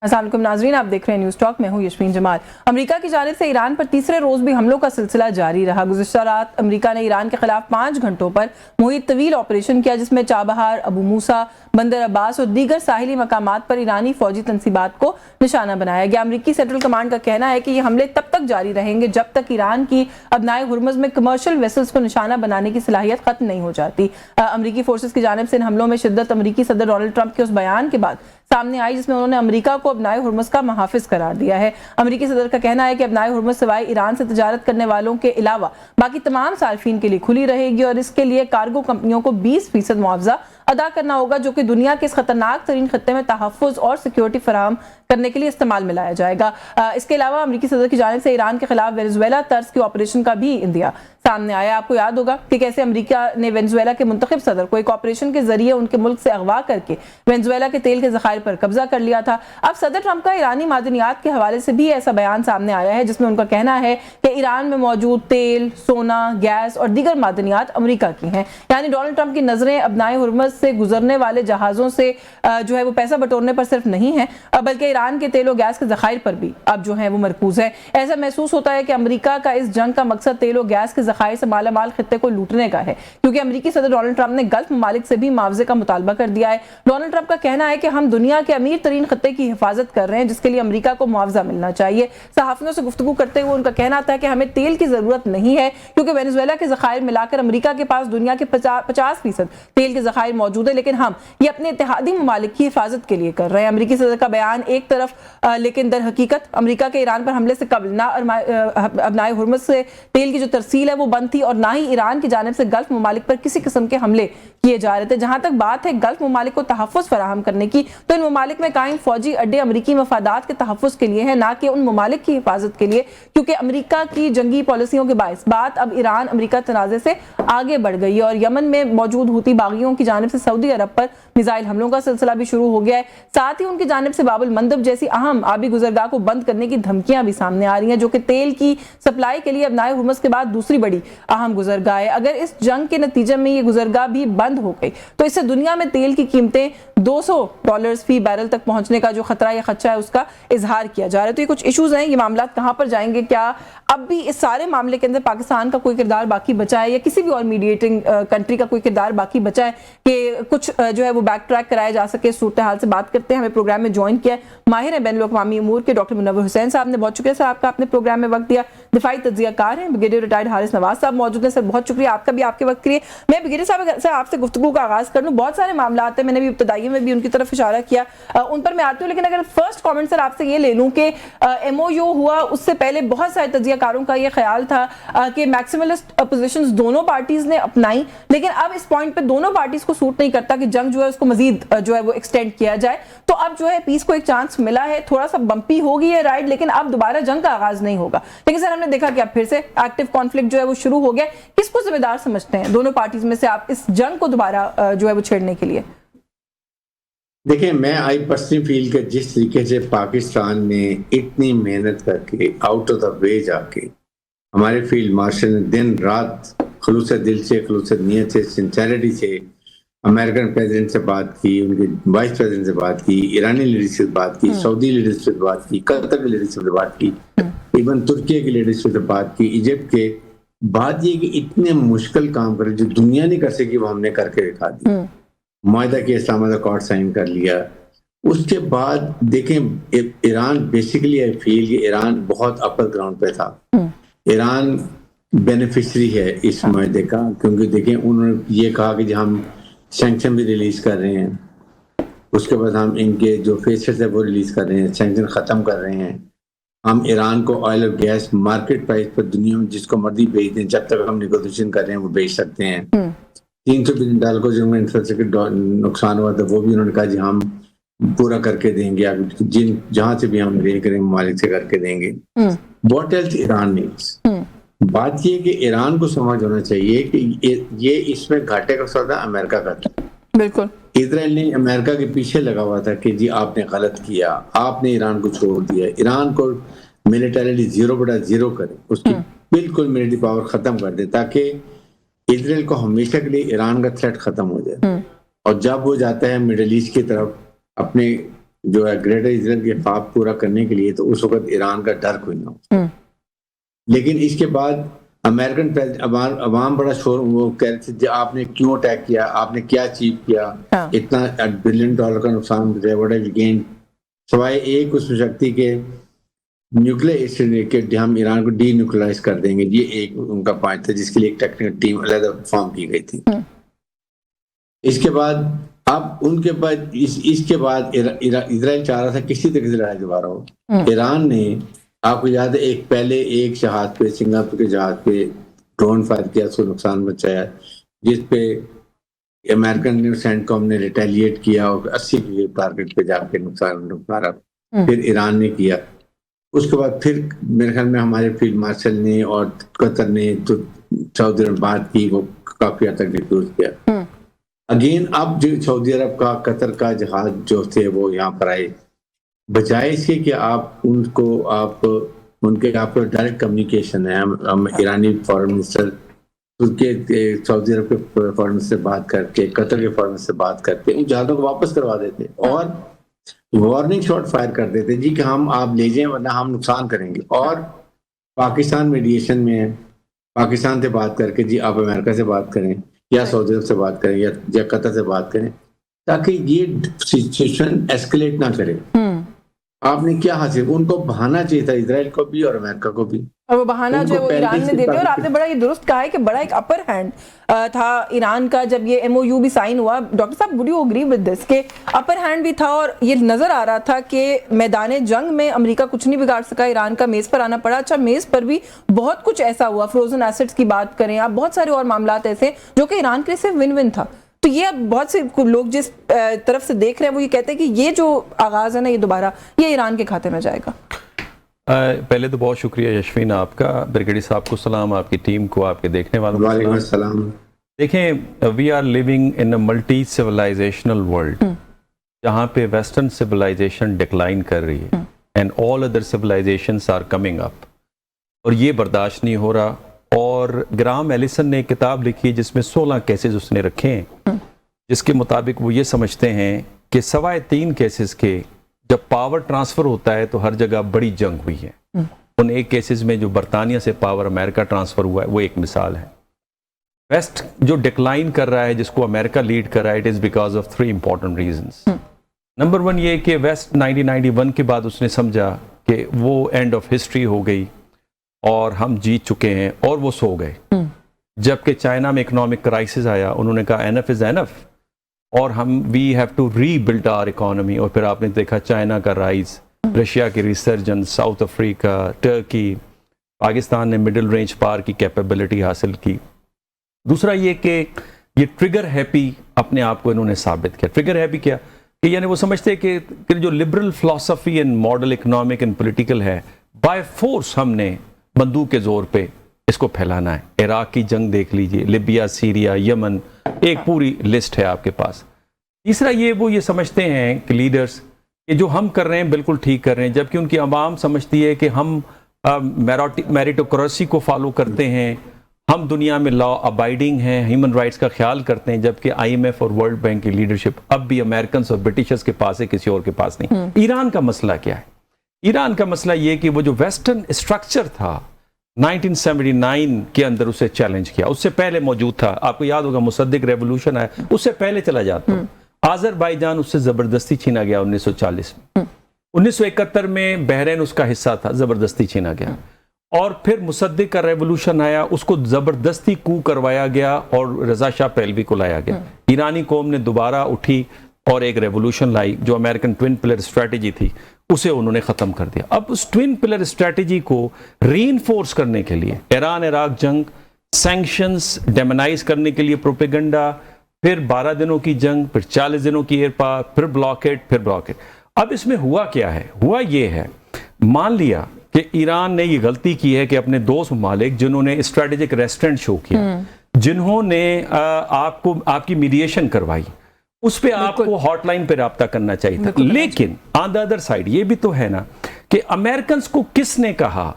السلام علیکم ناظرین، آپ دیکھ رہے ہیں نیوز ٹاک، میں ہوں یشمین جمال۔ امریکہ کی جانب سے ایران پر تیسرے روز بھی حملوں کا سلسلہ جاری رہا۔ گزشتہ رات امریکہ نے ایران کے خلاف 5 گھنٹوں پر محیط طویل آپریشن کیا، جس میں چابہار، ابو موسیٰ، بندر عباس اور دیگر ساحلی مقامات پر ایرانی فوجی تنصیبات کو نشانہ بنایا گیا۔ امریکی سینٹرل کمانڈ کا کہنا ہے کہ یہ حملے تب تک جاری رہیں گے جب تک ایران کی ابنائے ہرمز میں کمرشل ویسلز کو نشانہ بنانے کی صلاحیت ختم نہیں ہو جاتی۔ امریکی فورسز کی جانب سے ان حملوں میں شدت امریکی صدر ڈونلڈ ٹرمپ کے اس بیان کے بعد سامنے آئی جس میں انہوں نے امریکہ کو ابنائے ہرمز کا محافظ قرار دیا ہے۔ امریکی صدر کا کہنا ہے کہ ابنائے ہرمز سوائے ایران سے تجارت کرنے والوں کے علاوہ باقی تمام صارفین کے لیے کھلی رہے گی، اور اس کے لیے کارگو کمپنیوں کو 20% معاوضہ ادا کرنا ہوگا، جو کہ دنیا کے اس خطرناک ترین خطے میں تحفظ اور سیکیورٹی فراہم کرنے کے لیے استعمال میں لایا جائے گا۔ اس کے علاوہ امریکی صدر کی جانب سے ایران کے خلاف وینزویلا طرز کے آپریشن کا بھی اندیا سامنے آیا۔ آپ کو یاد ہوگا کہ کیسے امریکہ نے وینزویلا کے منتخب صدر کو ایک آپریشن کے ذریعے ان کے ملک سے اغوا کر کے وینزویلا کے تیل کے ذخائر پر قبضہ کر لیا تھا۔ اب صدر ٹرمپ کا ایرانی معدنیات کے حوالے سے بھی ایسا بیان سامنے آیا ہے جس میں ان کا کہنا ہے کہ ایران میں موجود تیل، سونا، گیس اور دیگر معدنیات امریکہ کی ہیں۔ یعنی ڈونلڈ ٹرمپ کی نظریں ابنائے ہرمز سے گزرنے والے جہازوں سے جو ہے وہ پیسہ بٹورنے پر صرف نہیں ہے، بلکہ ایران کے تیل و گیس کے ذخائر پر بھی اب جو ہے وہ مرکوز ہے۔ ایسا محسوس ہوتا ہے کہ امریکہ کا اس جنگ کا مقصد تیل و گیس کے ذخائر سے مالا مال خطے کو لوٹنے کا ہے، کیونکہ امریکی صدر ڈونلڈ ٹرمپ نے گلف ممالک سے بھی معاوضے کا مطالبہ کر دیا ہے۔ ڈونلڈ ٹرمپ کا کہنا ہے کہ ہم دنیا کے امیر ترین خطے کی حفاظت کر رہے ہیں، جس کے لیے امریکہ کو معاوضہ ملنا چاہیے۔ صحافیوں سے گفتگو کرتے ہوئے ان کا کہنا تھا کہ ہمیں تیل کی ضرورت نہیں ہے، کیونکہ وینزویلا کے ذخائر ملا کر امریکہ کے پاس دنیا کے 50% تیل کے ذخائر موجود ہے، لیکن ہم یہ اپنے اتحادی ممالک کی حفاظت کے لیے کر رہے ہیں۔ امریکی صدر کا بیان ایک طرف لیکن در حقیقت امریکہ کے ایران پر حملے سے قبل نہ ابنائے ہرمز سے تیل کی جو ترسیل ہے وہ بند تھی، اور نہ ہی ایران کی جانب سے گلف ممالک پر کسی قسم کے حملے کیے جا رہے تھے۔ جہاں تک بات ہے گلف ممالک کو تحفظ فراہم کرنے کی، تو ان ممالک میں قائم فوجی اڈے امریکی مفادات کے تحفظ کے لیے ہیں، نہ کہ ان ممالک کی حفاظت کے لیے، کیونکہ امریکہ کی جنگی پالیسیوں کے باعث بات اب ایران امریکہ تنازع سے آگے بڑھ گئی ہے، اور یمن میں موجود ہوتی باغیوں کی جانب سے سعودی عرب پر میزائل حملوں کا سلسلہ بھی شروع ہو گیا ہے۔ ساتھ ہی ان کی جانب سے باب المندب جیسی اہم آبی گزرگاہ کو بند کرنے کی دھمکیاں بھی سامنے آ رہی ہیں، جو کہ تیل کی سپلائی کے لیے ابنائے ہرمز کے بعد دوسری بڑی اہم گزرگاہ ہے۔ اگر اس جنگ کے نتیجے میں یہ گزرگاہ بھی بند ہو گئی تو اس سے دنیا میں تیل کی قیمتیں $200 فی بیرل تک پہنچنے کا جو خطرہ یا خدشہ ہے اس کا اظہار کیا جا رہا ہے۔ تو یہ کچھ ایشوز ہیں، یہ معاملات کہاں پر جائیں گے؟ کیا اب بھی اس سارے معاملے کے اندر پاکستان کا کوئی کردار باقی بچا ہے، یا کسی بھی اور میڈیٹنگ کنٹری کا کوئی کردار باقی بچا ہے کہ کچھ جو ہے وہ بیک ٹریک کرایا جا سکے؟ صورتحال سے بات کرتے ہیں۔ ہمیں پروگرام میں جوائن کیا ہے ماہر بین الاقوامی امور کے ڈاکٹر منور حسین صاحب نے۔ بہت شکریہ سر آپ کا، اپنے پروگرام میں وقت دیا۔ دفاعی تجزیہ کار ہیں بریگیڈیئر ریٹائرڈ حارث نواز صاحب موجود ہیں۔ سر بہت شکریہ آپ کا بھی، آپ کے وقت کے لیے۔ میں بریگیڈیئر صاحب سے آپ سے گفتگو کا آغاز کر لوں۔ بہت سارے معاملات ہیں، میں نے بھی ابتدائی میں بھی ان کی طرف اشارہ کیا، ان پر میں آتی ہوں، لیکن اگر فرسٹ کامنٹ سر آپ سے یہ لے لوں کہ ایم او یو ہوا، اس سے پہلے بہت سارے تجزیہ کاروں کا یہ خیال تھا کہ میکسیملسٹ اپوزیشنز دونوں پارٹیز نے اپنائی، لیکن اب اس پوائنٹ پہ دونوں پارٹیز کو سوٹ نہیں کرتا کہ جنگ جو ہے اس کو مزید جو ہے وہ ایکسٹینڈ کیا جائے۔ تو اب جو ہے پیس کو ایک چانس ملا ہے، تھوڑا سا بمپی ہوگی ہے رائڈ، لیکن اب دوبارہ جنگ کا آغاز نہیں ہوگا۔ لیکن سر ہم نے دیکھا کہ اب پھر سے ایکٹیو کانفلکٹ جو ہے وہ شروع ہو گیا۔ کس کو ذمہ دار سمجھتے ہیں دونوں پارٹیز میں سے آپ اس جنگ کو دوبارہ جو ہے وہ چھیڑنے کے لیے؟ دیکھیں، میں آئی پرسنلی فیل کہ جس طریقے سے پاکستان نے اتنی محنت کر کے آؤٹ آف دا وے جا کے ہمارے فیلڈ مارشل نے دن رات خلوص دل سے، خلوص نیت سے، سنسیرٹی سے امریکن پریزیڈنٹ سے بات کی، ان کے وائس پریزیڈنٹ سے بات کی، ایرانی لیڈرشپ سے بات کی، سعودی لیڈرشپ سے بات کی، قطر کی لیڈرشپ سے بات کی، ایون ترکی کی لیڈرشپ سے بات کی، ایجپٹ کے، بات یہ کہ اتنے مشکل کام کرے جو دنیا نہیں کر سکی وہ ہم نے کر کے دکھا دی۔ معاہدہ کے اسلام آباد اکارڈ سائن کر لیا۔ اس کے بعد دیکھیں ایران بیسیکلی آئی فیل کہ ایران بہت اپر گراؤنڈ پہ تھا۔ ایران بینیفیشری ہے اس معاہدے کا، کیونکہ دیکھیں انہوں نے یہ کہا کہ ہم سینکشن بھی ریلیز کر رہے ہیں، اس کے بعد ہم ان کے جو فیسز ہے وہ ریلیز کر رہے ہیں، سینکشن ختم کر رہے ہیں، ہم ایران کو آئل اور گیس مارکیٹ پرائز پر دنیا میں جس کو مرضی بیچ دیں، جب تک ہم نیگوشیشن کر رہے ہیں وہ بیچ سکتے ہیں۔ $300 بلین کو جو انفراسٹرکچر نقصان ہوا تھا وہ بھی انہوں نے کہا جی ہم پورا کر کے دیں گے، جہاں سے بھی ہم لے کریں ممالک سے کر کے دیں گے۔ What else Iran needs? بات یہ کہ ایران کو سمجھ ہونا چاہیے کہ یہ اس میں گھاٹے کا سودا امریکہ کا تھا۔ بالکل اسرائیل نے امریکہ کے پیچھے لگا ہوا تھا کہ جی آپ نے غلط کیا، آپ نے ایران کو چھوڑ دیا، ایران کو ملیٹریلی 0/0 کرے، اس کی بالکل ملٹری پاور ختم کر دے، تاکہ اسرائیل کو ہمیشہ کے لیے ایران کا تھریٹ ختم ہو جائے۔ اور جب وہ جاتا ہے مڈل ایسٹ کی طرف اپنے جو ہے گریٹر اسرائیل کے خواب پورا کرنے کے لیے، تو اس وقت ایران کا ڈر کوئی نہ ہو. لیکن اس کے بعد امریکن عوام بڑا شور، وہ کہہ رہے تھے آپ نے کیوں اٹیک کیا، آپ نے کیا اچیو کیا، اتنا $1 بلین کا نقصان گین، سوائے ایک اس شکتی کے نیوکلیر کے ہم ایران کو ڈی نیوکلرائز کر دیں گے. یہ ایک ان کا پوائنٹ تھا جس کے لیے ایک ٹیکنیکل ٹیم علیحدہ فارم کی گئی تھی. اس کے بعد اب ان کے بعد اس کے بعد اسرائیل چاہ رہا تھا کسی طرح سے لڑائی دوبارہ ہو. ایران نے، آپ کو یاد ہے، پہلے ایک جہاز پہ، سنگاپور کے جہاز پہ ڈرون فائر کیا، اس کو نقصان بچایا، جس پہ امریکن نے سینٹ کام نے ریٹیلیٹ کیا اور 80 کے ٹارگیٹ پہ جا کے نقصان مارا. پھر ایران نے کیا. اس کے بعد پھر میرے خیال میں ہمارے فیلڈ مارشل نے اور قطر نے جو سعودی عرب بات کی وہ کافی حد تک ڈیفیوز کیا. اگین اب جو سعودی عرب کا، قطر کا جہاز جو تھے وہ یہاں پر آئے، بجائے اس کے کہ آپ ان کو ان کے آپ کو ڈائریکٹ کمیونیکیشن ہے. ہم ایرانی فارن منسٹر کے، سعودی عرب کے فارن منسٹر سے بات کر کے، قطر کے فارن منسٹر سے بات کر کے ان جہازوں کو واپس کروا دیتے اور وارننگ شاٹ فائر کر دیتے جی کہ ہم آپ لے جائیں ورنہ ہم نقصان کریں گے. اور پاکستان میڈیشن میں ہے، پاکستان سے بات کر کے جی آپ امریکہ سے بات کریں یا سعودی عرب سے بات کریں یا قطر سے بات کریں تاکہ یہ سچویشن ایسکلیٹ نہ کرے. آپ نے کیا حاصل، ان کو بہانا چاہیے تھا، اسرائیل کو بھی اور امریکہ کو بھی، اور وہ بہانہ جو وہ ایران نے دے دیا. اور آپ نے بڑا یہ درست کہا ہے کہ بڑا ایک اپر ہینڈ تھا ایران کا جب یہ MOU بھی سائن ہوا. ڈاکٹر صاحب would you agree with this کہ اپر ہینڈ بھی تھا اور یہ نظر آ رہا تھا کہ میدان جنگ میں امریکہ کچھ نہیں بگاڑ سکا، ایران کا میز پر آنا پڑا. اچھا، میز پر بھی بہت کچھ ایسا ہوا، فروزن ایسٹس کی بات کریں آپ، بہت سارے اور معاملات ایسے جو کہ ایران کے لیے صرف ون ون تھا. تو یہ اب بہت سے لوگ جس طرف سے دیکھ رہے ہیں وہ یہ کہتے ہیں کہ یہ جو آغاز ہے نا، یہ دوبارہ یہ ایران کے کھاتے میں جائے گا. پہلے تو بہت شکریہ یشفین آپ کا، برگیڈی صاحب کو سلام، آپ کی ٹیم کو، آپ کے دیکھنے والوں کو وعلیکم السلام. دیکھیں، we are living in a multi civilizational world جہاں پہ ویسٹرن سویلائزیشن ڈکلائن کر رہی ہے and all other civilizations are coming up, اور یہ برداشت نہیں ہو رہا. اور گرام ایلیسن نے ایک کتاب لکھی ہے جس میں 16 کیسز اس نے رکھے ہیں، جس کے مطابق وہ یہ سمجھتے ہیں کہ سوائے 3 کیسز کے جب پاور ٹرانسفر ہوتا ہے تو ہر جگہ بڑی جنگ ہوئی ہے. ان ایک کیسز میں جو برطانیہ سے پاور امریکہ ٹرانسفر ہوا ہے وہ ایک مثال ہے. ویسٹ جو ڈکلائن کر رہا ہے، جس کو امریکہ لیڈ کر رہا ہے، it is because of 3 important reasons. Number 1 یہ کہ ویسٹ 1991 کے بعد اس نے سمجھا کہ وہ اینڈ آف ہسٹری ہو گئی اور ہم جیت چکے ہیں، اور وہ سو گئے. جبکہ چائنا میں اکنامک کرائسس آیا، انہوں نے کہا انف از انف اور ہم we have to rebuild our economy. اور پھر آپ نے دیکھا چائنا کا رائز، رشیا کی resurgence, South Africa, Turkey, Pakistan نے مڈل رینج پار کی کیپیبلٹی حاصل کی. دوسرا یہ کہ یہ ٹریگر ہیپی اپنے آپ کو انہوں نے ثابت کیا. ٹریگر ہیپی کیا کہ یعنی وہ سمجھتے کہ جو لبرل فلسفی and model economic and political ہے، بائی فورس ہم نے بندوق کے زور پہ اس کو پھیلانا ہے. عراق کی جنگ دیکھ لیجئے، لیبیا، سیریا، یمن، ایک پوری لسٹ ہے آپ کے پاس. تیسرا وہ یہ سمجھتے ہیں کہ لیڈرز کہ جو ہم کر رہے ہیں بالکل ٹھیک کر رہے ہیں، جبکہ ان کی عوام سمجھتی ہے کہ ہم میریٹوکریسی کو فالو کرتے ہیں، ہم دنیا میں لا ابائڈنگ ہیں، ہیومن رائٹس کا خیال کرتے ہیں، جبکہ IMF اور ورلڈ بینک کی لیڈرشپ اب بھی امریکنز اور برٹشرز کے پاس ہے، کسی اور کے پاس نہیں. ایران کا مسئلہ کیا ہے؟ ایران کا مسئلہ یہ کہ وہ جو ویسٹرن اسٹرکچر تھا 1979 کے اندر اسے چیلنج کیا. اس سے پہلے موجود تھا، آپ کو یاد ہوگا مصدق ریولوشن آیا، اس سے پہلے چلا جاتا. آذربائیجان اس سے زبردستی چھینا گیا 1940 میں. 1971 میں بحرین اس کا حصہ تھا، زبردستی چھینا گیا. اور پھر مصدق کا ریولوشن آیا، اس کو زبردستی کو کروایا گیا اور رضا شاہ پہلوی کو لایا گیا. ایرانی قوم نے دوبارہ اٹھی اور ایک ریولوشن لائی، جو امریکن ٹوین پلر اسٹریٹجی تھی اسے انہوں نے ختم کر دیا. اب اس ٹوین پلر اسٹریٹجی کو ری انفورس کرنے کے لیے ایران عراق جنگ، سینکشنز ڈیمنائز کرنے کے لیے پروپیگنڈا، پھر 12 دنوں کی جنگ، پھر 40 دنوں کی ایرپا، پھر بلاکیٹ. اب اس میں ہوا کیا ہے؟ ہوا یہ ہے، مان لیا کہ ایران نے یہ غلطی کی ہے کہ اپنے دوست ممالک جنہوں نے اسٹریٹجک ریسٹرنٹ شو کیا، جنہوں نے آپ کی میڈیشن کروائی، اس پہ آپ کو ہاٹ لائن پہ رابطہ کرنا چاہیے تھا. لیکن آن دا ادر سائڈ یہ بھی تو ہے نا کہ امریکنز کو کس نے کہا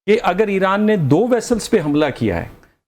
کہ اگر ایران نے 2 ویسلز پہ حملہ کیا ہے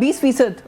20%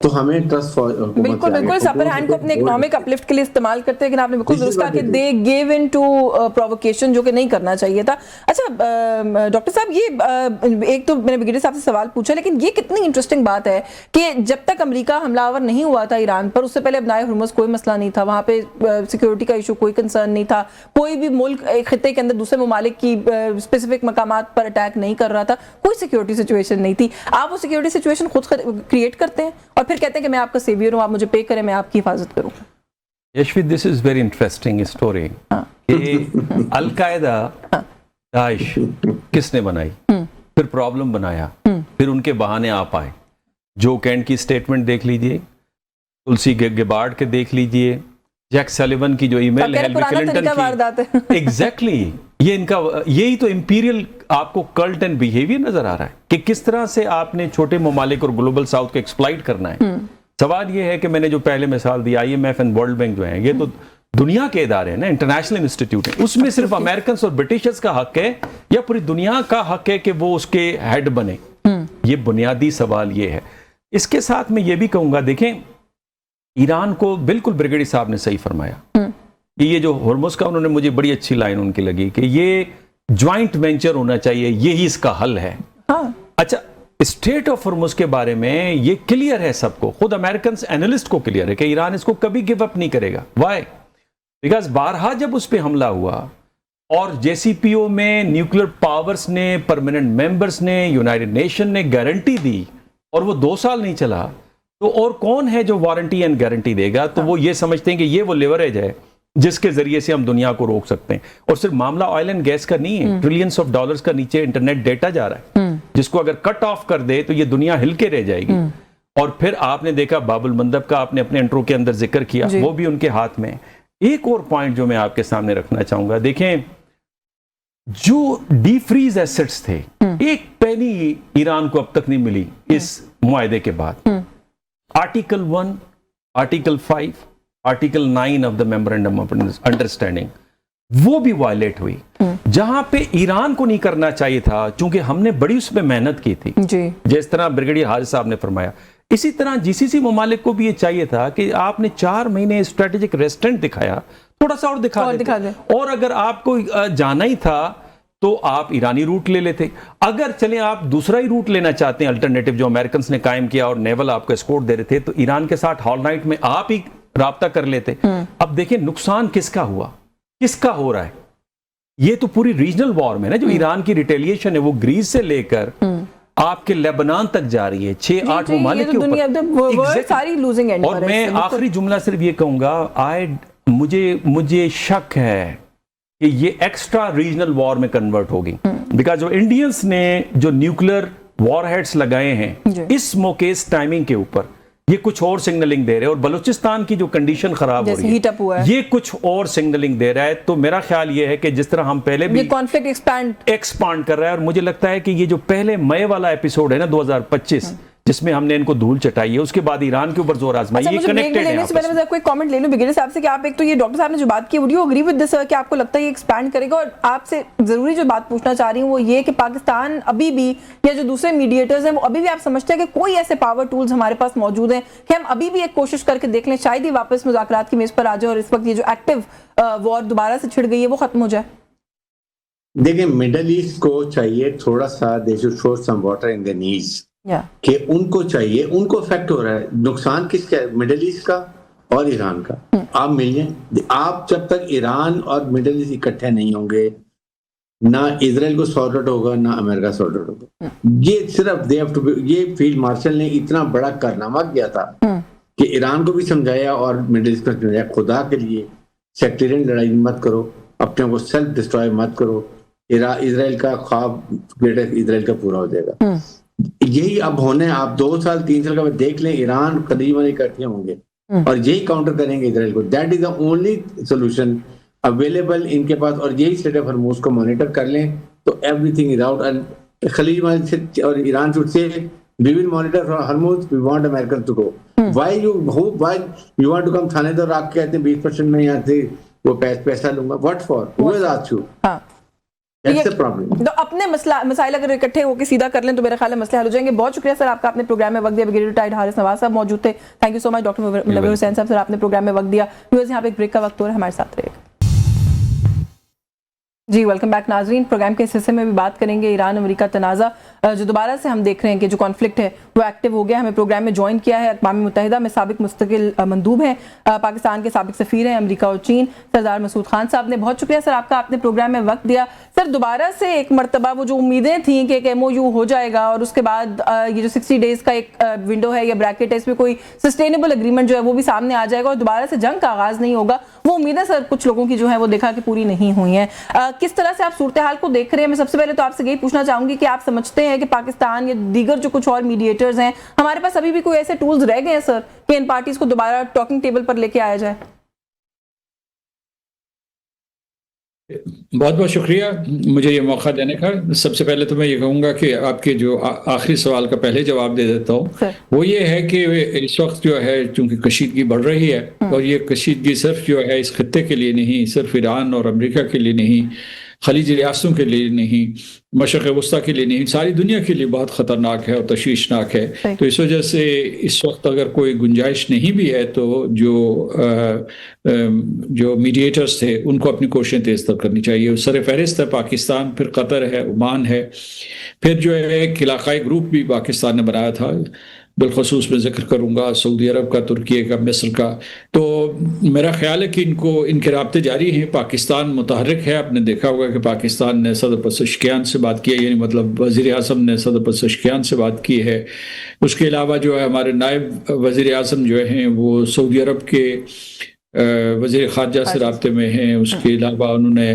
تو ہمیں ٹرسٹ بالکل بالکل اس اپر ہینڈ کو اپنے اکنامک اپلفٹ کے لیے استعمال کرتے ہیں، لیکن آپ نے بالکل درست کہا کہ دے گیو ان ٹو پرووکیشن، جو کہ نہیں کرنا چاہیے تھا. اچھا ڈاکٹر صاحب، یہ ایک تو میں نے بریگیڈیئر صاحب سے سوال پوچھا، لیکن یہ کتنی انٹرسٹنگ بات ہے کہ جب تک امریکہ حملہ آور نہیں ہوا تھا ایران پر، اس سے پہلے ابنائے ہرمز کوئی مسئلہ نہیں تھا، وہاں پہ سیکورٹی کا ایشو کوئی کنسرن نہیں تھا، کوئی بھی ملک ایک خطے کے اندر دوسرے ممالک کی اسپیسیفک مقامات پر اٹیک نہیں کر رہا تھا، کوئی سیکورٹی سچویشن نہیں تھی. آپ وہ سیکورٹی سچویشن خود کریٹ کرتے ہیں اور پھر کہتے ہیں کہ میں آپ کا سیویئر ہوں، آپ مجھے پے کریں، میں آپ کی حفاظت کروں. یشوی، دس از ویری انٹرسٹنگ اسٹوری کہ القاعدہ داعش کس نے بنائی، پھر پرابلم بنایا، پھر ان کے بہانے آپ آئے. جو کینٹ کی اسٹیٹمنٹ دیکھ لیجئے، تلسی گیبارڈ کے دیکھ لیجئے، جیک سلیون کی جو ای میل ہے کلنٹن کی، ایگزیکٹلی یہ ان کا یہی تو امپیریل آپ کو کلٹ اینڈ بیہیویئر نظر آ رہا ہے کہ کس طرح سے آپ نے چھوٹے ممالک اور گلوبل ساؤتھ کو ایکسپلائٹ کرنا ہے. سوال یہ ہے کہ میں نے جو پہلے مثال دی I M F and World Bank جو ہیں، یہ تو دنیا کے ادارے ہیں نا، انٹرنیشنل انسٹیٹیوٹ ہیں، اس میں صرف امریکنس اور برٹشرز کا حق ہے یا پوری دنیا کا حق ہے کہ وہ اس کے ہیڈ بنے؟ یہ بنیادی سوال یہ ہے. اس کے ساتھ میں یہ بھی کہوں گا، دیکھیں ایران کو بالکل بریگیڈیئر صاحب نے صحیح فرمایا کہ یہ جو ہرمز کا، انہوں نے مجھے بڑی اچھی لائن ان کی لگی کہ یہ جوائنٹ وینچر ہونا چاہیے، یہی اس کا حل ہے. اچھا، اسٹیٹ آف ہرمز کے بارے میں یہ کلیئر ہے سب کو، خود امریکنز اینالسٹ کو کلیئر ہے کہ ایران اس کو کبھی گیو اپ نہیں کرے گا. وائی؟ بیکاز بارہا جب اس پہ حملہ ہوا اور جے سی پی او میں نیوکلیر پاورز نے، پرماننٹ ممبرز نے، یونائٹڈ نیشن نے گارنٹی دی اور وہ 2 سال نہیں چلا، تو اور کون ہے جو وارنٹی اینڈ گارنٹی دے گا؟ تو وہ یہ سمجھتے ہیں کہ یہ وہ لیوریج ہے جس کے ذریعے سے ہم دنیا کو روک سکتے ہیں. اور صرف معاملہ آئل اینڈ گیس کا نہیں ہے، ٹریلینز آف ڈالرز کا نیچے انٹرنیٹ ڈیٹا جا رہا ہے، جس کو اگر کٹ آف کر دے تو یہ دنیا ہل کے رہ جائے گی. اور پھر آپ نے دیکھا باب المندب کا، آپ نے اپنے انٹرو کے اندر ذکر کیا، وہ بھی ان کے ہاتھ میں. ایک اور پوائنٹ جو میں آپ کے سامنے رکھنا چاہوں گا، دیکھیں جو ڈی فریز ایسٹس تھے، ایک پینی ایران کو اب تک نہیں ملی اس معاہدے کے بعد. Article 1، article 5، article 9 of the memorandum of understanding وہ بھی وائلیٹ ہوئی، جہاں پہ ایران کو نہیں کرنا چاہیے تھا، چونکہ ہم نے بڑی اس پہ محنت کی تھی، جس طرح بریگیڈیئر حارث صاحب نے فرمایا. اسی طرح جی سی سی ممالک کو بھی یہ چاہیے تھا کہ آپ نے 4 مہینے اسٹریٹجک ریسٹرنٹ دکھایا، تھوڑا سا اور دکھا دیں، اور اگر آپ کو جانا ہی تھا تو آپ ایرانی روٹ لے لیتے. اگر چلیں آپ دوسرا ہی روٹ لینا چاہتے ہیں، الٹرنیٹو جو امریکنز نے قائم کیا اور نیول آپ کو اسکورٹ دے رہے تھے، تو ایران کے ساتھ ہال نائٹ میں آپ ہی رابطہ کر لیتے. اب دیکھیں نقصان کس کا ہوا، کس کا ہو رہا ہے؟ یہ تو پوری ریجنل وار میں نا، جو ایران کی ریٹیلیشن ہے وہ گریس سے لے کر آپ کے لیبنان تک جا رہی ہے، 6-8 ممالک کے اوپر. اور میں آخری جملہ صرف یہ کہوں گا، مجھے شک ہے کہ یہ ایکسٹرا ریجنل وار میں کنورٹ ہوگی، بیکاز جو انڈینز نے جو نیوکلیر وار ہیڈز لگائے ہیں اس موقع اس ٹائمنگ کے اوپر، یہ کچھ اور سگنلنگ دے رہے ہیں، اور بلوچستان کی جو کنڈیشن خراب ہو رہی ہے یہ کچھ اور سگنلنگ دے رہا ہے. تو میرا خیال یہ ہے کہ جس طرح ہم پہلے بھی کانفلکٹ ایکسپانڈ کر رہا ہے، اور مجھے لگتا ہے کہ یہ جو پہلے مئی والا ایپیسوڈ ہے نا 2025 جس میں ہم نے ان کو دھول چٹائی ہے، اس کے بعد ایران کے اوپر زور آزمائی، یہ کنیکٹڈ ہے. میں کوئی کامنٹ لے لوں بریگیڈیئر صاحب سے کہ آپ ایک تو یہ ڈاکٹر صاحب نے جو بات کی would you agree with this کہ آپ کو لگتا ہے یہ ایکسپینڈ کرے گا؟ اور آپ سے ضروری جو بات پوچھنا چاہ رہی ہوں وہ یہ کہ پاکستان ابھی بھی، یا جو دوسرے میڈیٹرز ہیں وہ ابھی بھی آپ سمجھتے ہیں کہ کوئی ایسے پاور ٹولز ہمارے پاس موجود ہیں کہ ہم ابھی بھی ایک کوشش کر کے دیکھ لیں، شاید ہی واپس مذاکرات کی میز پر آ جائے اور اس وقت یہ جو ایکٹیو وار دوبارہ سے چھڑ گئی ہے وہ ختم ہو جائے؟ دیکھیں مڈل ایسٹ کو چاہیے تھوڑا سا they should show some water in دی نیز، کہ ان کو چاہیے، ان کو افیکٹ ہو رہا ہے. نقصان کس کا ہے؟ مڈل ایسٹ کا اور ایران کا. آپ مل جائیں، آپ جب تک ایران اور مڈل ایسٹ اکٹھے نہیں ہوں گے، نہ اسرائیل کو سارٹ آؤٹ ہوگا نہ امریکہ سارٹ آؤٹ ہوگا. یہ صرف یہ فیلڈ مارشل نے اتنا بڑا کارنامہ کیا تھا کہ ایران کو بھی سمجھایا اور مڈل ایسٹ کو سمجھایا، خدا کے لیے سیکٹیرین لڑائی مت کرو، اپنے کو سیلف ڈسٹرائے مت کرو، اسرائیل کا خواب گریٹر اسرائیل کا پورا ہو جائے گا. یہی اب ہونے، آپ 2 سال 3 سال کا بعد دیکھ لیں، ایران قریب اکٹھے ہوں گے اور یہی کاؤنٹر کریں گے اسرائیل کو. That is the only solution available in کے پاس، اور یہی اسٹیٹ آف ہرموز کو مانیٹر کر لیں تو everything is out. And خلیج اور ایران شوڈ سے we will monitor Hormuz, we want American to go. Why you want to come تھانے تو آپ کہتے ہیں 20% میں یہاں سے وہ پیسہ لوں گا. What for? Who is asked you? That's the problem. تو اپنے مسائل اگر اکٹھے ہو کے سیدھا کر لیں تو میرے خیال ہے مسئلے حل ہو جائیں گے. بہت شکریہ سر آپ کا, اپنے پروگرام میں وقت دیا. بریگیڈیئر ریٹائرڈ حارث نواز صاحب موجود تھے. Thank you so much. Doctor Munawar Hussain صاحب سر آپ نے پروگرام میں وقت دیا. ویورز یہاں پہ ایک بریک کا وقت ہو رہا ہے, ہمارے ساتھ رہے گا. جی ویلکم بیک ناظرین. پروگرام کے اس حصے میں بھی بات کریں گے ایران امریکہ تنازع جو دوبارہ سے ہم دیکھ رہے ہیں کہ جو کانفلکٹ ہے وہ ایکٹیو ہو گیا. ہمیں پروگرام میں جوائن کیا ہے اقوام متحدہ میں سابق مستقل مندوب ہیں, پاکستان کے سابق سفیر ہیں امریکہ اور چین, سردار مسعود خان صاحب نے. بہت شکریہ سر آپ کا, آپ نے پروگرام میں وقت دیا. سر دوبارہ سے ایک مرتبہ وہ جو امیدیں تھیں کہ ایک ایم او یو ہو جائے گا اور اس کے بعد یہ جو 60 ڈیز کا ایک ونڈو ہے یا بریکٹ ہے اس میں کوئی سسٹینیبل اگریمنٹ جو ہے وہ بھی سامنے آ جائے گا اور دوبارہ سے جنگ کا آغاز نہیں ہوگا, وہ امیدیں سر کچھ لوگوں کی جو ہیں وہ دیکھا کہ پوری نہیں ہوئی ہیں. کس طرح سے آپ صورتحال کو دیکھ رہے ہیں؟ میں سب سے پہلے تو آپ سے یہی پوچھنا چاہوں گی کہ آپ سمجھتے ہیں کہ پاکستان یا دیگر جو کچھ اور میڈیٹرز ہیں ہمارے پاس ابھی بھی کوئی ایسے ٹولز رہ گئے ہیں سر کہ ان پارٹیز کو دوبارہ ٹاکنگ ٹیبل پر لے کے آیا جائے؟ بہت بہت شکریہ مجھے یہ موقع دینے کا. سب سے پہلے تو میں یہ کہوں گا کہ آپ کے جو آخری سوال کا پہلے جواب دے دیتا ہوں, وہ یہ ہے کہ اس وقت جو ہے چونکہ کشیدگی بڑھ رہی ہے, اور یہ کشیدگی صرف جو ہے اس خطے کے لیے نہیں, صرف ایران اور امریکہ کے لیے نہیں, خلیجی ریاستوں کے لیے نہیں, مشرق وسطیٰ کے لیے نہیں, ساری دنیا کے لیے بہت خطرناک ہے اور تشویشناک ہے. تو اس وجہ سے اس وقت اگر کوئی گنجائش نہیں بھی ہے تو جو میڈیٹرز تھے ان کو اپنی کوششیں تیز تر کرنی چاہیے. سر فہرست ہے پاکستان, پھر قطر ہے, عمان ہے, پھر جو ہے ایک علاقائی گروپ بھی پاکستان نے بنایا تھا, بالخصوص میں ذکر کروں گا سعودی عرب کا, ترکی کا, مصر کا. تو میرا خیال ہے کہ ان کے رابطے جاری ہیں. پاکستان متحرک ہے. آپ نے دیکھا ہوگا کہ پاکستان نے صدر پزشکیان سے بات کی ہے, یعنی مطلب وزیر اعظم نے صدر پزشکیان سے بات کی ہے. اس کے علاوہ جو ہے ہمارے نائب وزیر اعظم جو ہیں وہ سعودی عرب کے وزیر خارجہ سے رابطے میں ہیں. اس کے علاوہ انہوں نے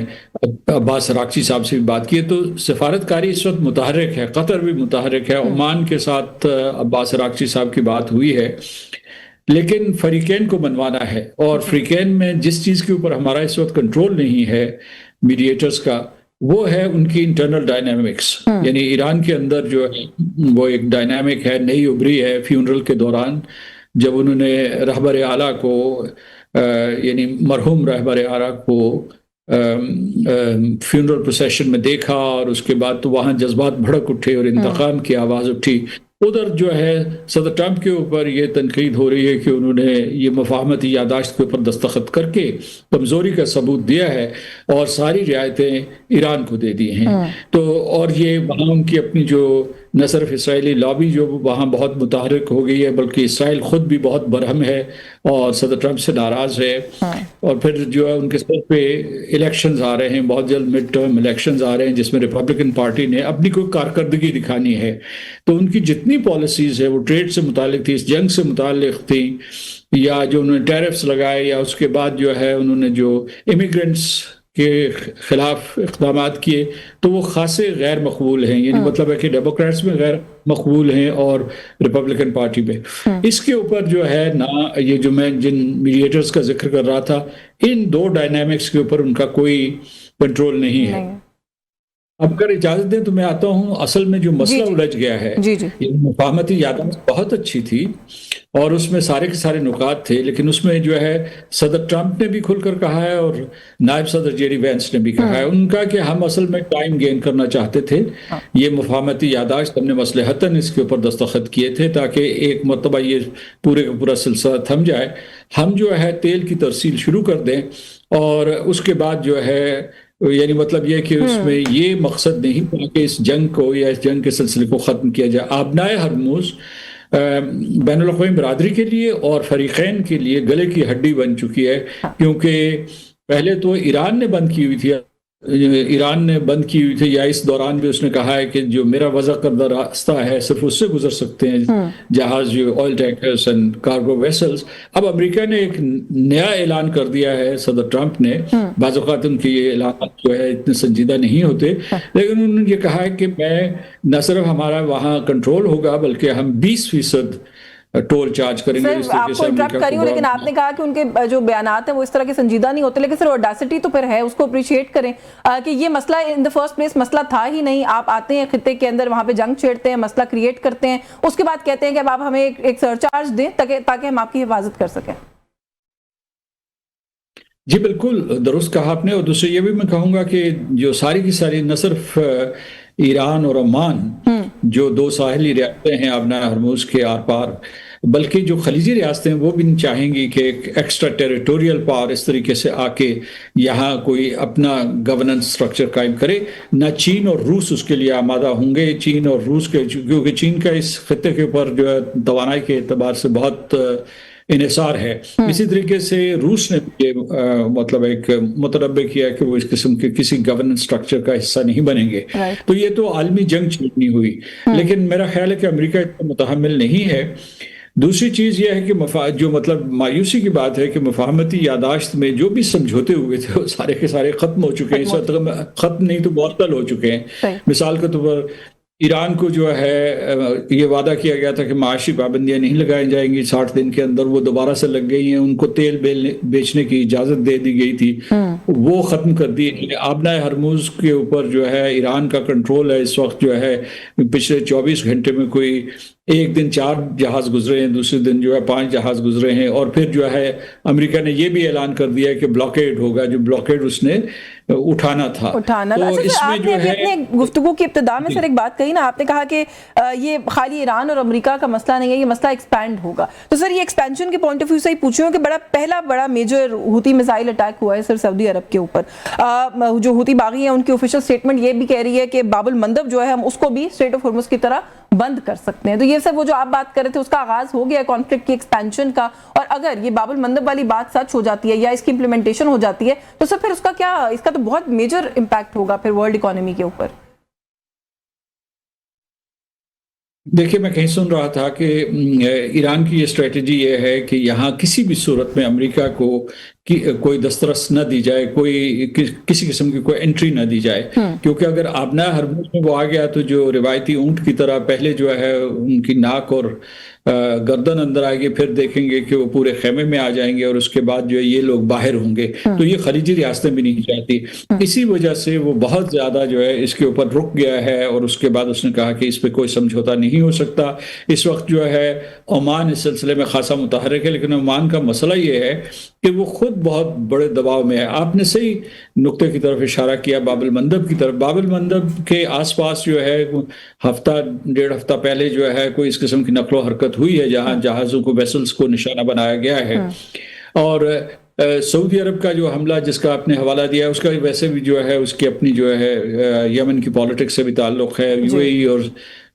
عباس عراقچی صاحب سے بھی بات کی ہے. تو سفارتکاری اس وقت متحرک ہے. قطر بھی متحرک ہے. عمان کے ساتھ عباس عراقچی صاحب کی بات ہوئی ہے, لیکن فریقین کو منوانا ہے. اور فریقین میں جس چیز کے اوپر ہمارا اس وقت کنٹرول نہیں ہے میڈیٹرز کا, وہ ہے ان کی انٹرنل ڈائنامکس. یعنی ایران کے اندر جو ہے وہ ایک ڈائنامک ہے, نئی ابری ہے. فیونرل کے دوران جب انہوں نے رہبر اعلیٰ کو یعنی مرحوم رہبر اعلیٰ کو فیونرل پروسیشن میں دیکھا, اور اس کے بعد تو وہاں جذبات بھڑک اٹھے اور انتقام کی آواز اٹھی. ادھر جو ہے صدر ٹرمپ کے اوپر یہ تنقید ہو رہی ہے کہ انہوں نے یہ مفاہمتی یادداشت کے اوپر دستخط کر کے کمزوری کا ثبوت دیا ہے اور ساری رعایتیں ایران کو دے دی ہیں. تو اور یہ وہاں ان کی اپنی جو نہ صرف اسرائیلی لابی جو وہاں بہت متحرک ہو گئی ہے, بلکہ اسرائیل خود بھی بہت برہم ہے اور صدر ٹرمپ سے ناراض ہے. اور پھر جو ہے ان کے سر پہ الیکشنز آ رہے ہیں, بہت جلد مڈ ٹرم الیکشنز آ رہے ہیں جس میں ریپبلکن پارٹی نے اپنی کوئی کارکردگی دکھانی ہے. تو ان کی جتنی پالیسیز ہے وہ ٹریڈ سے متعلق تھی, اس جنگ سے متعلق تھی, یا جو انہوں نے ٹیرفز لگائے, یا اس کے بعد جو ہے انہوں نے جو امیگرنٹس کے خلاف اقدامات کیے, تو وہ خاصے غیر مقبول ہیں. یعنی مطلب ہے کہ ڈیموکریٹس میں غیر مقبول ہیں اور ریپبلکن پارٹی میں. اس کے اوپر جو ہے نہ یہ جو میں جن میڈیٹرز کا ذکر کر رہا تھا, ان دو ڈائنامکس کے اوپر ان کا کوئی کنٹرول نہیں ہے. اب اگر اجازت دیں تو میں آتا ہوں اصل میں جو مسئلہ الجھ گیا ہے. یہ مفاہمتی یادداشت بہت اچھی تھی اور اس میں سارے کے سارے نکات تھے, لیکن اس میں جو ہے صدر ٹرمپ نے بھی کھل کر کہا ہے اور نائب صدر جیری وینس نے بھی کہا ہے ان کا کہ ہم اصل میں ٹائم گین کرنا چاہتے تھے. یہ مفاہمتی یادداشت ہم نے مصلحتاً اس کے اوپر دستخط کیے تھے تاکہ ایک مرتبہ یہ پورے کا پورا سلسلہ تھم جائے. ہم جو ہے تیل کی ترسیل شروع کر دیں اور اس کے بعد جو ہے یعنی مطلب یہ کہ اس میں یہ مقصد نہیں تھا کہ اس جنگ کو یا اس جنگ کے سلسلے کو ختم کیا جائے. آبنائے ہرموز بین الاقوامی برادری کے لیے اور فریقین کے لیے گلے کی ہڈی بن چکی ہے, کیونکہ پہلے تو ایران نے بند کی ہوئی تھی, یا اس دوران بھی اس نے کہا ہے کہ جو میرا وضع کردہ راستہ ہے صرف اس سے گزر سکتے ہیں جہاز, جو oil tankers and cargo vessels. اب امریکہ نے ایک نیا اعلان کر دیا ہے, صدر ٹرمپ نے. بعض اوقات ان کے یہ اعلانات جو ہے اتنے سنجیدہ نہیں ہوتے, لیکن انہوں نے یہ کہا ہے کہ میں نہ صرف ہمارا وہاں کنٹرول ہوگا بلکہ ہم 20% ٹول چارج کریں گے. سر آپ کو انٹرپٹ کری ہوں, لیکن آپ نے کہا کہ ان کے جو بیانات ہیں وہ اس طرح کے سنجیدہ نہیں ہوتے, لیکن سر اوڈاسٹی تو پھر ہے, اس کو اپریشیٹ کریں کہ یہ مسئلہ ان دی فرسٹ پلیس مسئلہ تھا ہی نہیں. آپ آتے ہیں خطے کے اندر, وہاں پہ جنگ چھیڑتے ہیں, مسئلہ کریٹ کرتے ہیں, اس کے بعد کہتے ہیں کہ اب آپ ہمیں ایک سرچارج دیں تاکہ ہم آپ کی حفاظت کر سکیں. جی بالکل درست کہا آپ نے، اور دوسرے یہ بھی میں کہوں گا کہ جو ساری کی ساری نہ صرف ایران اور عمان جو دو ساحلی ریاستیں ہیں آبنائے ہرموز کے آر پار، بلکہ جو خلیجی ریاستیں وہ بھی چاہیں گی کہ ایک ایکسٹرا ٹیریٹوریل پاور اس طریقے سے آ کے یہاں کوئی اپنا گورننس سٹرکچر قائم کرے. نہ چین اور روس اس کے لیے آمادہ ہوں گے. چین اور روس کے، کیونکہ چین کا اس خطے کے اوپر جو ہے توانائی کے اعتبار سے بہت انحصار ہے. اسی طریقے سے روس نے یہ مطلب ایک متنبع کیا کہ وہ اس قسم کے کسی گورننس سٹرکچر کا حصہ نہیں بنیں گے. تو یہ تو عالمی جنگ چھیڑنی ہوئی، لیکن میرا خیال ہے کہ امریکہ اس کو متحمل نہیں ہے. دوسری چیز یہ ہے کہ جو مطلب مایوسی کی بات ہے کہ مفاہمتی یادداشت میں جو بھی سمجھوتے ہوئے تھے وہ سارے کے سارے ختم ہو چکے ہیں. اس وقت ختم نہیں تو معطل ہو چکے ہیں. مثال کے طور پر ایران کو جو ہے یہ وعدہ کیا گیا تھا کہ معاشی پابندیاں نہیں لگائی جائیں گی 60 دن کے اندر، وہ دوبارہ سے لگ گئی ہیں. ان کو تیل بیچنے کی اجازت دے دی گئی تھی، وہ ختم کر دی. آبنائے ہرموز کے اوپر جو ہے ایران کا کنٹرول ہے. اس وقت جو ہے پچھلے 24 گھنٹے میں کوئی ایک دن 4 جہاز گزرے ہیں، دوسرے دن جو ہے 5 جہاز گزرے ہیں. اور پھر جو ہے امریکہ نے یہ بھی اعلان کر دیا ہے کہ بلاکیڈ ہوگا، جو بلاکیڈ اس نے اٹھانا تھا. اچھا سر، آپ نے اپنے گفتگو کی ابتدا میں سر ایک بات کہی نا، آپ نے کہا کہ یہ خالی ایران اور امریکہ کا مسئلہ نہیں ہے، یہ مسئلہ ایکسپینڈ ہوگا. تو سر یہ ایکسپینشن کے پوائنٹ آف ویو سے ہی پوچھ رہی ہوں کہ پہلا بڑا میجر ہوتی میزائل اٹیک ہوا ہے سر سعودی عرب کے اوپر. جو ہوتی باغی ہیں ان کی آفیشیل سٹیٹمنٹ یہ بھی کہہ رہی ہے کہ باب المندب جو ہے ہم اس کو بھی اسٹریٹ آف ہرمز کی طرح بند کر سکتے ہیں. تو یہ سر وہ جو آپ بات کر رہے تھے اس کا آغاز ہو گیا کانفلکٹ کی ایکسپینشن کا، اور اگر یہ باب المندب والی بات سچ ہو جاتی ہے یا اس کی امپلیمنٹیشن ہو جاتی ہے تو سر پھر اس کا کیا، اس کا تو بہت میجر امپیکٹ ہوگا پھر ورلڈ اکانومی کے اوپر. دیکھیے میں کہیں سن رہا تھا کہ ایران کی یہ اسٹریٹجی یہ ہے کہ یہاں کسی بھی صورت میں امریکہ کو کوئی دسترس نہ دی جائے، کوئی کسی قسم کی کوئی انٹری نہ دی جائے. کیونکہ اگر آبنائے ہرموز میں وہ آ گیا تو جو روایتی اونٹ کی طرح پہلے جو ہے ان کی ناک اور گردن اندر آئے گی، پھر دیکھیں گے کہ وہ پورے خیمے میں آ جائیں گے، اور اس کے بعد جو ہے یہ لوگ باہر ہوں گے. تو یہ خلیجی ریاستیں بھی نہیں چاہتی. اسی وجہ سے وہ بہت زیادہ جو ہے اس کے اوپر رک گیا ہے، اور اس کے بعد اس نے کہا کہ اس پہ کوئی سمجھوتا نہیں ہو سکتا. اس وقت جو ہے عمان اس سلسلے میں خاصا متحرک ہے، لیکن عمان کا مسئلہ یہ ہے کہ وہ خود بہت بڑے دباؤ میں ہے. آپ نے صحیح نقطے کی طرف اشارہ کیا، باب المندب کی طرف. باب المندب کے آس پاس جو ہے ہفتہ 1.5 ہفتہ پہلے جو ہے کوئی اس قسم کی نقل و حرکت ہوئی ہے جہاں جہازوں کو، ویسلز کو نشانہ بنایا گیا ہے. اور سعودی عرب کا جو حملہ جس کا آپ نے حوالہ دیا ہے، اس کا ویسے بھی جو ہے اس کی اپنی جو ہے یمن کی پالیٹکس سے بھی تعلق ہے. یو اے ای اور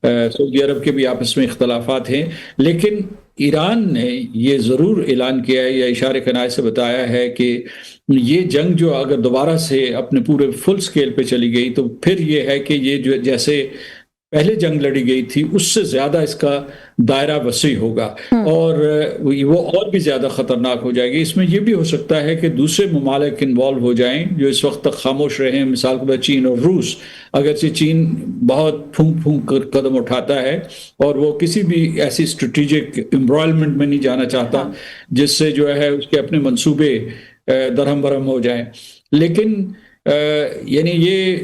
سعودی عرب کے بھی آپس میں اختلافات ہیں. لیکن ایران نے یہ ضرور اعلان کیا ہے یا اشارے کنائے سے بتایا ہے کہ یہ جنگ جو اگر دوبارہ سے اپنے پورے فل سکیل پہ چلی گئی تو پھر یہ ہے کہ یہ جو جیسے پہلے جنگ لڑی گئی تھی اس سے زیادہ اس کا دائرہ وسیع ہوگا، اور وہ اور بھی زیادہ خطرناک ہو جائے گی. اس میں یہ بھی ہو سکتا ہے کہ دوسرے ممالک انوالو ہو جائیں جو اس وقت تک خاموش رہے ہیں. مثال کے طور چین اور روس. اگرچہ چین بہت پھونک پھونک کر قدم اٹھاتا ہے اور وہ کسی بھی ایسی اسٹریٹجک امبرائلمنٹ میں نہیں جانا چاہتا جس سے جو ہے اس کے اپنے منصوبے درہم برہم ہو جائیں، لیکن یعنی یہ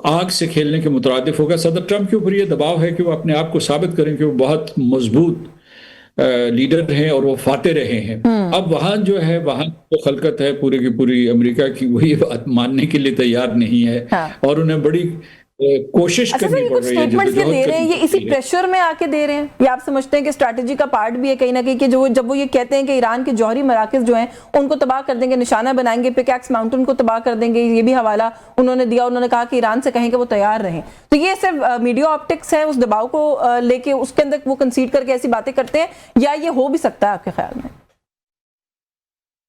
آگ سے کھیلنے کے مترادف ہوگا. صدر ٹرمپ کے اوپر یہ دباؤ ہے کہ وہ اپنے آپ کو ثابت کریں کہ وہ بہت مضبوط لیڈر ہیں اور وہ فاتح رہے ہیں. اب وہاں جو ہے وہاں تو خلقت ہے پورے کی پوری امریکہ کی، وہ یہ بات ماننے کے لیے تیار نہیں ہے، اور انہیں بڑی کوشش کرنی پڑ رہی ہے. دے رہے ہیں یہ اسی پریشر میں آ کے دے رہے ہیں، یہ آپ سمجھتے ہیں کہ اسٹریٹجی کا پارٹ بھی ہے کہیں نہ کہیں کہ جب وہ یہ کہتے ہیں کہ ایران کے جوہری مراکز جو ہیں ان کو تباہ کر دیں گے، نشانہ بنائیں گے، پک ایکس ماؤنٹن کو تباہ کر دیں گے، یہ بھی حوالہ انہوں نے دیا. انہوں نے کہا کہ ایران سے کہیں کہ وہ تیار رہیں. تو یہ صرف میڈیا آپٹکس ہے، اس دباؤ کو لے کے اس کے اندر وہ کنسیڈ کر کے ایسی باتیں کرتے ہیں، یا یہ ہو بھی سکتا ہے آپ کے خیال میں؟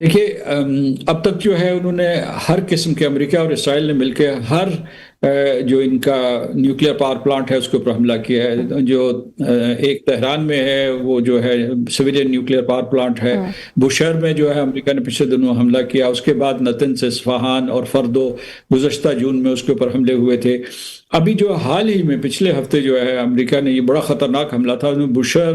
دیکھیے اب تک جو ہے انہوں نے ہر قسم کے، امریکہ اور اسرائیل نے مل کے ہر جو ان کا نیوکلیئر پاور پلانٹ ہے اس کے اوپر حملہ کیا ہے. جو ایک تہران میں ہے وہ جو ہے سویلین نیوکلیئر پاور پلانٹ ہے. بوشہر میں جو ہے امریکہ نے پچھلے دنوں حملہ کیا. اس کے بعد نتنز، اصفہان اور فردو گزشتہ جون میں اس کے اوپر حملے ہوئے تھے. ابھی جو حال ہی میں پچھلے ہفتے جو ہے امریکہ نے یہ بڑا خطرناک حملہ تھا، بوشہر